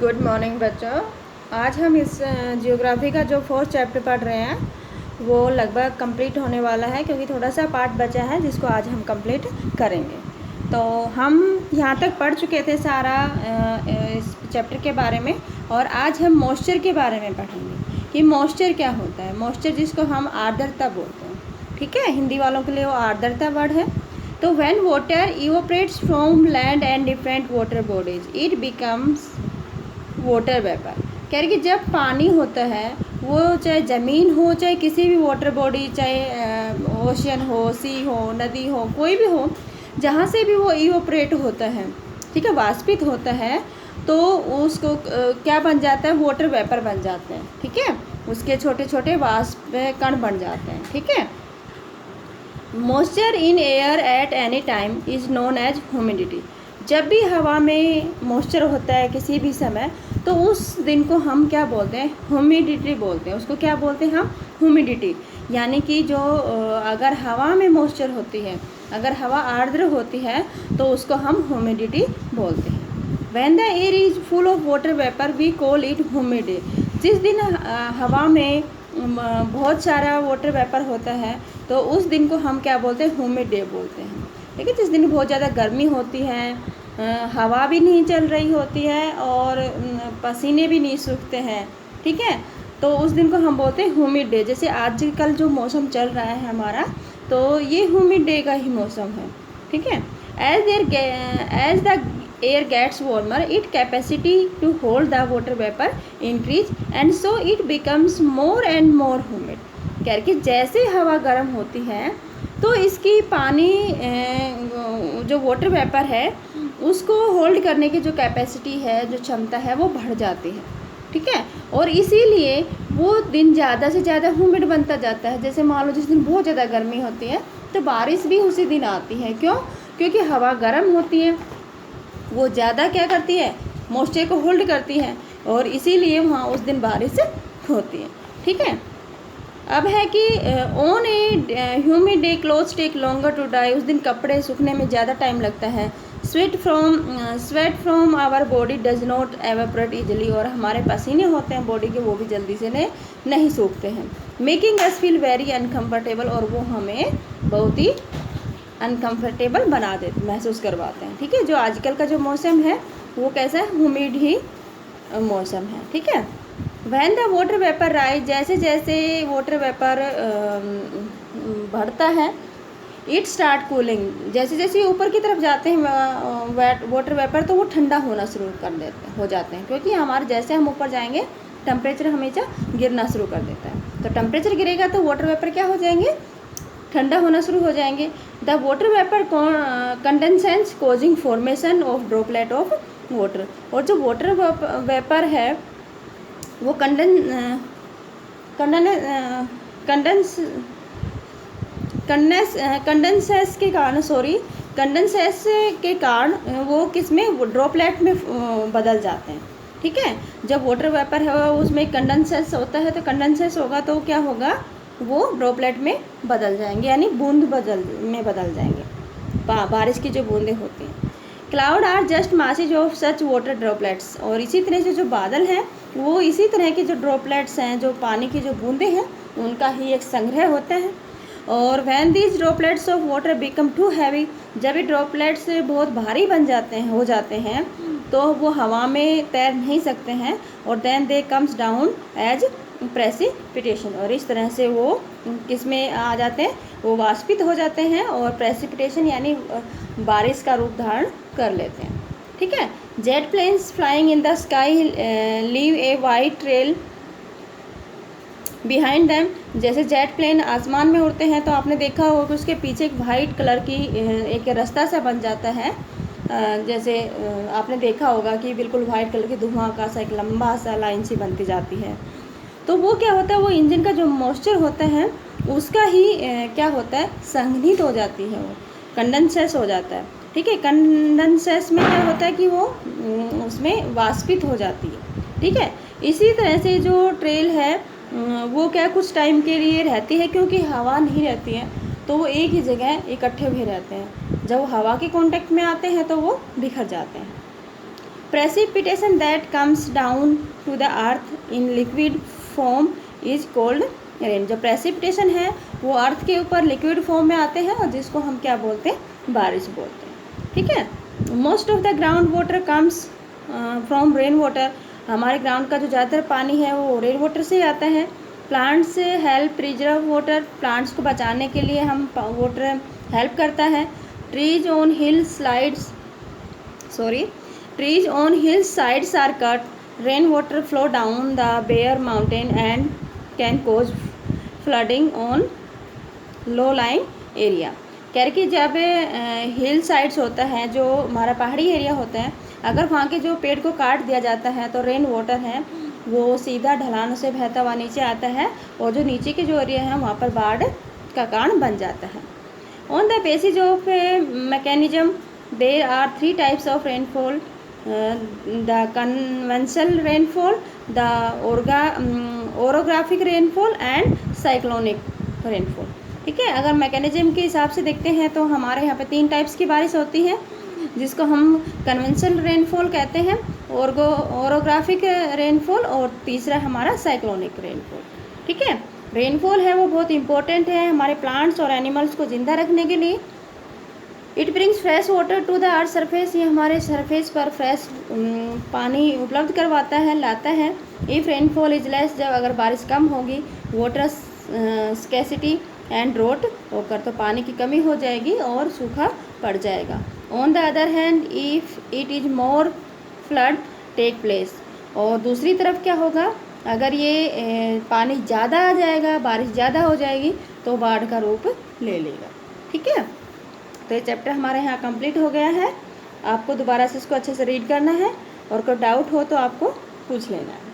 Good morning बच्चों। आज हम इस जियोग्राफी का जो 4th चैप्टर पढ़ रहे हैं वो लगभग कंप्लीट होने वाला है, क्योंकि थोड़ा सा पार्ट बचा है जिसको आज हम कंप्लीट करेंगे। तो हम यहाँ तक पढ़ चुके थे सारा इस चैप्टर के बारे में, और आज हम मॉइस्चर के बारे में पढ़ेंगे कि मॉइस्चर क्या होता है। मॉइस्चर जिसको हम आर्द्रता बोलते हैं, ठीक है, हिंदी वालों के लिए वो आर्द्रता वर्ड है। तो when water evaporates from land and different water bodies it becomes water vapour. कह रही कि जब पानी होता है वो चाहे ज़मीन हो चाहे किसी भी वाटर बॉडी, चाहे ओशियन हो, सी हो, नदी हो, कोई भी हो, जहाँ से भी वो इवोपरेट होता है, ठीक है, वाष्पित होता है, तो उसको क्या बन जाता है, वाटर वेपर बन जाते हैं, ठीक है, उसके छोटे छोटे वाष्प कण बन जाते हैं, ठीक है। Moisture in air at any time is known as humidity. जब भी हवा में मॉइस्चर होता है किसी भी समय, तो उस दिन को हम क्या बोलते हैं, ह्यूमिडिटी बोलते हैं। उसको क्या बोलते हैं हम, ह्यूमिडिटी। यानी कि जो अगर हवा में मॉइस्चर होती है, अगर हवा आर्द्र होती है, तो उसको हम ह्यूमिडिटी बोलते हैं। When the air is full of water vapour we call it humid. जिस दिन हवा में बहुत सारा वाटर वेपर होता है, तो उस दिन को हम क्या बोलते हैं, ह्यूमिड डे बोलते हैं। ठीक है, जिस दिन बहुत ज़्यादा गर्मी होती है, हवा भी नहीं चल रही होती है और पसीने भी नहीं सूखते हैं, ठीक है, तो उस दिन को हम बोलते हैं ह्यूमिड डे। जैसे आजकल जो मौसम चल रहा है हमारा, तो ये ह्यूमिड डे का ही मौसम है, ठीक है। As the air gets warmer it capacity to hold the water vapour increase and so it becomes more and more humid. कह कि जैसे हवा गर्म होती है तो इसकी पानी जो वाटर वेपर है उसको होल्ड करने की जो कैपेसिटी है, जो क्षमता है, वो बढ़ जाती है, ठीक है, और इसीलिए वो दिन ज़्यादा से ज़्यादा ह्यूमिड बनता जाता है। जैसे मान लो जिस दिन बहुत ज़्यादा गर्मी होती है तो बारिश भी उसी दिन आती है। क्यों? क्योंकि हवा गर्म होती है, वो ज़्यादा क्या करती है, मॉइस्चर को होल्ड करती है, और इसीलिए वहाँ उस दिन बारिश होती है, ठीक है। अब है कि on a humid day clothes take longer to dry. उस दिन कपड़े सूखने में ज़्यादा टाइम लगता है। Sweat from our body does not evaporate easily. और हमारे पसीने होते हैं बॉडी के, वो भी जल्दी से नहीं सूखते हैं। Making us feel very uncomfortable. और वो हमें बहुत ही अनकम्फर्टेबल बना देते, महसूस करवाते हैं, ठीक है। जो आजकल का जो मौसम है वो कैसा है, ह्यूमिड ही मौसम है, ठीक है। When the water vapour rise, जैसे जैसे वाटर वेपर बढ़ता है, इट स्टार्ट कूलिंग। जैसे जैसे ऊपर की तरफ जाते हैं वाटर वेपर, तो वो ठंडा होना शुरू हो जाते हैं, क्योंकि हमारे जैसे हम ऊपर जाएंगे टेम्परेचर हमेशा गिरना शुरू कर देता है। तो टेम्परेचर गिरेगा तो वाटर वेपर क्या हो जाएंगे, ठंडा होना शुरू हो जाएंगे। The water vapour condensation causing formation of droplet of water. और जो वाटर वेपर है वो कंडेंसेस के कारण वो किस में, ड्रॉपलेट में बदल जाते हैं, ठीक है। जब वाटर वेपर है उसमें कंडेंसेस होता है, तो कंडेंसेस होगा तो क्या होगा, वो ड्रॉपलेट में बदल जाएंगे, यानी बूंद बदल जाएंगे, बारिश की जो बूंदें होती हैं। Cloud are just masses of such water droplets. और इसी तरह से जो बादल हैं वो इसी तरह के जो ड्रॉपलेट्स हैं, जो पानी की जो बूंदें हैं, उनका ही एक संग्रह होता है। और when these droplets of water become too heavy, जब ये ड्रॉपलेट्स बहुत भारी हो जाते हैं, तो वो हवा में तैर नहीं सकते हैं, और then they comes down as precipitation. और इस तरह से वो किस में आ जाते हैं, वो वाष्पित हो जाते हैं, और प्रेसिपिटेशन यानी बारिश का रूप धारण कर लेते हैं, ठीक है। Jet planes flying in the sky leave a white trail behind them. जैसे जेट प्लेन आसमान में उड़ते हैं तो आपने देखा होगा कि उसके पीछे एक वाइट कलर की एक रास्ता सा बन जाता है। जैसे आपने देखा होगा कि बिल्कुल वाइट कलर की धुआं का सा एक लंबा सा लाइन सी बनती जाती है। तो वो क्या होता है, वो इंजन का जो मॉइस्चर होता है उसका ही क्या होता है, संघनित हो जाती है, वो कंडेंसेस हो जाता है, ठीक है। कंडेंसेस में क्या होता है कि वो उसमें वाष्पित हो जाती है, ठीक है। इसी तरह से जो ट्रेल है वो क्या कुछ टाइम के लिए रहती है, क्योंकि हवा नहीं रहती है, तो वो एक ही जगह इकट्ठे भी रहते हैं। जब वो हवा के कांटेक्ट में आते हैं तो वो बिखर जाते हैं। Precipitation that comes down to the earth in liquid form is called rain. जो प्रेसिपिटेशन है वो अर्थ के ऊपर लिक्विड फॉर्म में आते हैं और जिसको हम क्या बोलते हैं, बारिश बोलते हैं। ठीक है। Most of the ground water comes from rain water. हमारे ग्राउंड का जो ज़्यादातर पानी है वो रेन वाटर से आता है। Plants help preserve water. Plants को बचाने के लिए हम वाटर हेल्प करता है। Trees on hill sides are cut. Rain water flow down the bare mountain and can cause flooding on low line area. कह रहे कि जब हिल साइड्स होता है, जो हमारा पहाड़ी एरिया होता है, अगर वहाँ के जो पेड़ को काट दिया जाता है तो रेन वाटर है वो सीधा ढलानों से बहता हुआ नीचे आता है और जो नीचे के जो एरिया है वहाँ पर बाढ़ का कारण बन जाता है। On the basis of mechanism there are 3 types of rainfall, the conventional rainfall, the orographic rainfall and cyclonic rainfall. ठीक है। अगर मैकेनिज्म के हिसाब से देखते हैं तो हमारे यहाँ पे 3 टाइप्स की बारिश होती है, जिसको हम कन्वेंशनल रेनफॉल कहते हैं, ओरोग्राफिक रेनफॉल और तीसरा हमारा साइक्लोनिक रेनफॉल। ठीक है। रेनफॉल है वो बहुत इंपॉर्टेंट है हमारे प्लांट्स और एनिमल्स को ज़िंदा रखने के लिए। It brings fresh water to the earth surface. ये हमारे सरफेस पर फ्रेश पानी उपलब्ध करवाता है, लाता है। इफ़ रेनफॉल इज लेस, जब अगर बारिश कम होगी, वाटर स्कैसिटी एंड ड्रॉट होकर तो पानी की कमी हो जाएगी और सूखा पड़ जाएगा। On the other hand if it is more flood take place. और दूसरी तरफ क्या होगा, अगर ये पानी ज़्यादा आ जाएगा, बारिश ज़्यादा हो जाएगी तो बाढ़ का रूप ले लेगा। ठीक है। तो ये चैप्टर हमारे यहाँ कंप्लीट हो गया है। आपको दोबारा से इसको अच्छे से रीड करना है और कोई डाउट हो तो आपको पूछ लेना है।